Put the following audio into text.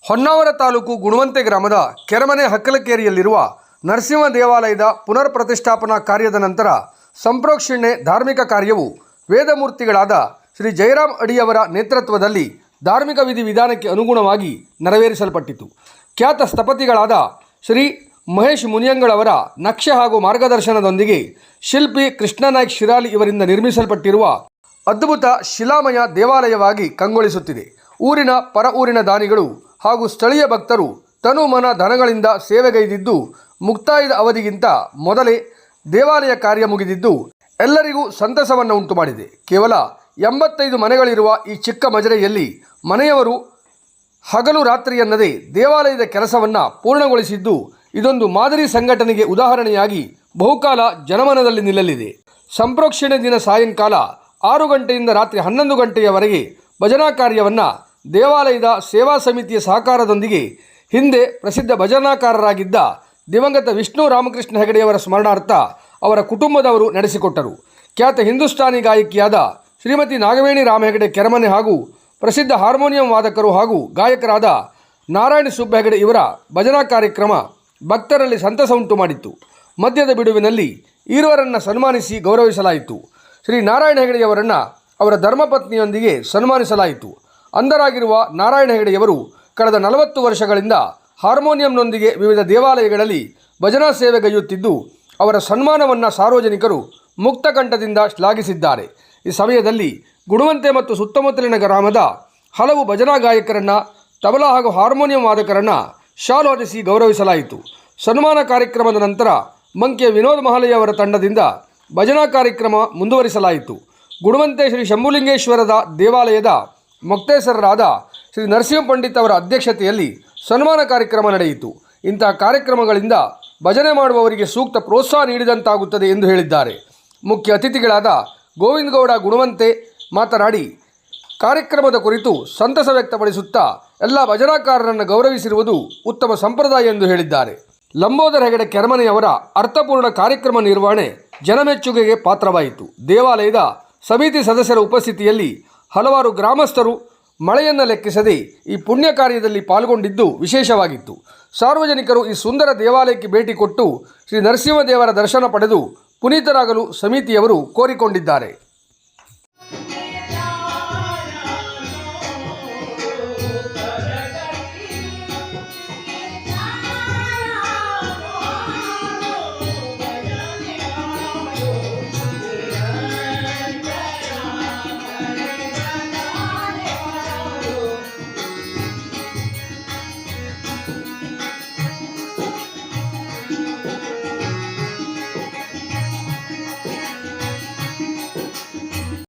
ಹೊನ್ನಾವರ ತಾಲೂಕು ಗುಣವಂತೆ ಗ್ರಾಮದ ಕೆರೆಮನೆ ಹಕ್ಕಲಕೇರಿಯಲ್ಲಿರುವ ನರಸಿಂಹ ದೇವಾಲಯದ ಪುನರ್ ಪ್ರತಿಷ್ಠಾಪನಾ ಕಾರ್ಯದ ನಂತರ ಸಂಪ್ರೋಕ್ಷಣೆ ಧಾರ್ಮಿಕ ಕಾರ್ಯವು ವೇದಮೂರ್ತಿಗಳಾದ ಶ್ರೀ ಜಯರಾಮ್ ಅಡಿಯವರ ನೇತೃತ್ವದಲ್ಲಿ ಧಾರ್ಮಿಕ ವಿಧಿವಿಧಾನಕ್ಕೆ ಅನುಗುಣವಾಗಿ ನೆರವೇರಿಸಲ್ಪಟ್ಟಿತು. ಖ್ಯಾತ ಸ್ಥಪತಿಗಳಾದ ಶ್ರೀ ಮಹೇಶ್ ಮುನಿಯಂಗಳವರ ನಕ್ಷೆ ಹಾಗೂ ಮಾರ್ಗದರ್ಶನದೊಂದಿಗೆ ಶಿಲ್ಪಿ ಕೃಷ್ಣನಾಯ್ಕ್ ಶಿರಾಲಿ ಇವರಿಂದ ನಿರ್ಮಿಸಲ್ಪಟ್ಟಿರುವ ಅದ್ಭುತ ಶಿಲಾಮಯ ದೇವಾಲಯವಾಗಿ ಕಂಗೊಳಿಸುತ್ತಿದೆ. ಊರಿನ ಪರ ಊರಿನ ದಾನಿಗಳು ಹಾಗೂ ಸ್ಥಳೀಯ ಭಕ್ತರು ತನು ಮನ ಧನಗಳಿಂದ ಸೇವೆಗೈದಿದ್ದು ಮುಕ್ತಾಯದ ಅವಧಿಗಿಂತ ಮೊದಲೇ ದೇವಾಲಯ ಕಾರ್ಯ ಮುಗಿದಿದ್ದು ಎಲ್ಲರಿಗೂ ಸಂತಸವನ್ನು ಉಂಟು ಮಾಡಿದೆ. ಕೇವಲ 85 ಮನೆಗಳಿರುವ ಈ ಚಿಕ್ಕ ಮಜರೆಯಲ್ಲಿ ಮನೆಯವರು ಹಗಲು ರಾತ್ರಿ ಎನ್ನದೇ ದೇವಾಲಯದ ಕೆಲಸವನ್ನು ಪೂರ್ಣಗೊಳಿಸಿದ್ದು ಇದೊಂದು ಮಾದರಿ ಸಂಘಟನೆಗೆ ಉದಾಹರಣೆಯಾಗಿ ಬಹುಕಾಲ ಜನಮನದಲ್ಲಿ ನಿಲ್ಲಲಿದೆ. ಸಂಪ್ರೋಕ್ಷಣೆ ದಿನ ಸಾಯಂಕಾಲ 6 ಗಂಟೆಯಿಂದ ರಾತ್ರಿ 11 ಗಂಟೆಯವರೆಗೆ ಭಜನಾ ಕಾರ್ಯವನ್ನು ದೇವಾಲಯದ ಸೇವಾ ಸಮಿತಿಯ ಸಹಕಾರದೊಂದಿಗೆ ಹಿಂದೆ ಪ್ರಸಿದ್ಧ ಭಜನಾಕಾರರಾಗಿದ್ದ ದಿವಂಗತ ವಿಷ್ಣು ರಾಮಕೃಷ್ಣ ಹೆಗಡೆಯವರ ಸ್ಮರಣಾರ್ಥ ಅವರ ಕುಟುಂಬದವರು ನಡೆಸಿಕೊಟ್ಟರು. ಖ್ಯಾತ ಹಿಂದೂಸ್ತಾನಿ ಗಾಯಕಿಯಾದ ಶ್ರೀಮತಿ ನಾಗವೇಣಿ ರಾಮ ಹೆಗಡೆ ಕೆರೆಮನೆ ಹಾಗೂ ಪ್ರಸಿದ್ಧ ಹಾರ್ಮೋನಿಯಂ ವಾದಕರು ಹಾಗೂ ಗಾಯಕರಾದ ನಾರಾಯಣ ಸುಬ್ಬ ಹೆಗಡೆ ಇವರ ಭಜನಾ ಕಾರ್ಯಕ್ರಮ ಭಕ್ತರಲ್ಲಿ ಸಂತಸ ಉಂಟು ಮಾಡಿತ್ತು. ಮಧ್ಯದ ಬಿಡುವಿನಲ್ಲಿ ಈರುವರನ್ನು ಸನ್ಮಾನಿಸಿ ಗೌರವಿಸಲಾಯಿತು. ಶ್ರೀ ನಾರಾಯಣ ಹೆಗಡೆಯವರನ್ನು ಅವರ ಧರ್ಮಪತ್ನಿಯೊಂದಿಗೆ ಸನ್ಮಾನಿಸಲಾಯಿತು. ಅಂಧರಾಗಿರುವ ನಾರಾಯಣ ಹೆಗಡೆಯವರು ಕಳೆದ 40 ವರ್ಷಗಳಿಂದ ಹಾರ್ಮೋನಿಯಂನೊಂದಿಗೆ ವಿವಿಧ ದೇವಾಲಯಗಳಲ್ಲಿ ಭಜನಾ ಸೇವೆಗೈಯುತ್ತಿದ್ದು ಅವರ ಸನ್ಮಾನವನ್ನು ಸಾರ್ವಜನಿಕರು ಮುಕ್ತಕಂಠದಿಂದ ಶ್ಲಾಘಿಸಿದ್ದಾರೆ. ಈ ಸಮಯದಲ್ಲಿ ಗುಣವಂತೆ ಮತ್ತು ಸುತ್ತಮುತ್ತಲಿನ ಗ್ರಾಮದ ಹಲವು ಭಜನಾ ಗಾಯಕರನ್ನು ತಬಲಾ ಹಾಗೂ ಹಾರ್ಮೋನಿಯಂ ವಾದಕರನ್ನು ಶಾಲು ಹೊದಿಸಿ ಗೌರವಿಸಲಾಯಿತು. ಸನ್ಮಾನ ಕಾರ್ಯಕ್ರಮದ ನಂತರ ಮಂಕ್ಯ ವಿನೋದ್ ಮಹಾಲಯವರ ತಂಡದಿಂದ ಭಜನಾ ಕಾರ್ಯಕ್ರಮ ಮುಂದುವರಿಸಲಾಯಿತು. ಗುಣವಂತೆ ಶ್ರೀ ಶಂಭುಲಿಂಗೇಶ್ವರದ ದೇವಾಲಯದ ಮೊಕ್ತೇಸರರಾದ ಶ್ರೀ ನರಸಿಂಹ ಪಂಡಿತ್ ಅವರ ಅಧ್ಯಕ್ಷತೆಯಲ್ಲಿ ಸನ್ಮಾನ ಕಾರ್ಯಕ್ರಮ ನಡೆಯಿತು. ಇಂತಹ ಕಾರ್ಯಕ್ರಮಗಳಿಂದ ಭಜನೆ ಮಾಡುವವರಿಗೆ ಸೂಕ್ತ ಪ್ರೋತ್ಸಾಹ ನೀಡಿದಂತಾಗುತ್ತದೆ ಎಂದು ಹೇಳಿದ್ದಾರೆ. ಮುಖ್ಯ ಅತಿಥಿಗಳಾದ ಗೋವಿಂದ ಗೌಡ ಗುಣವಂತೆ ಮಾತನಾಡಿ ಕಾರ್ಯಕ್ರಮದ ಕುರಿತು ಸಂತಸ ವ್ಯಕ್ತಪಡಿಸುತ್ತಾ ಎಲ್ಲ ಭಜನಾಕಾರರನ್ನು ಗೌರವಿಸಿರುವುದು ಉತ್ತಮ ಸಂಪ್ರದಾಯ ಎಂದು ಹೇಳಿದ್ದಾರೆ. ಲಂಬೋದರ ಹೆಗಡೆ ಕೆರೆಮನೆಯವರ ಅರ್ಥಪೂರ್ಣ ಕಾರ್ಯಕ್ರಮ ನಿರ್ವಹಣೆ ಜನಮೆಚ್ಚುಗೆಗೆ ಪಾತ್ರವಾಯಿತು. ದೇವಾಲಯದ ಸಮಿತಿ ಸದಸ್ಯರ ಉಪಸ್ಥಿತಿಯಲ್ಲಿ ಹಲವಾರು ಗ್ರಾಮಸ್ಥರು ಮಳೆಯನ್ನು ಲೆಕ್ಕಿಸದೆ ಈ ಪುಣ್ಯ ಕಾರ್ಯದಲ್ಲಿ ಪಾಲ್ಗೊಂಡಿದ್ದು ವಿಶೇಷವಾಗಿತ್ತು. ಸಾರ್ವಜನಿಕರು ಈ ಸುಂದರ ದೇವಾಲಯಕ್ಕೆ ಭೇಟಿ ಕೊಟ್ಟು ಶ್ರೀ ನರಸಿಂಹ ದೇವರ ದರ್ಶನ ಪಡೆದು ಪುನೀತರಾಗಲು ಸಮಿತಿಯವರು ಕೋರಿಕೊಂಡಿದ್ದಾರೆ.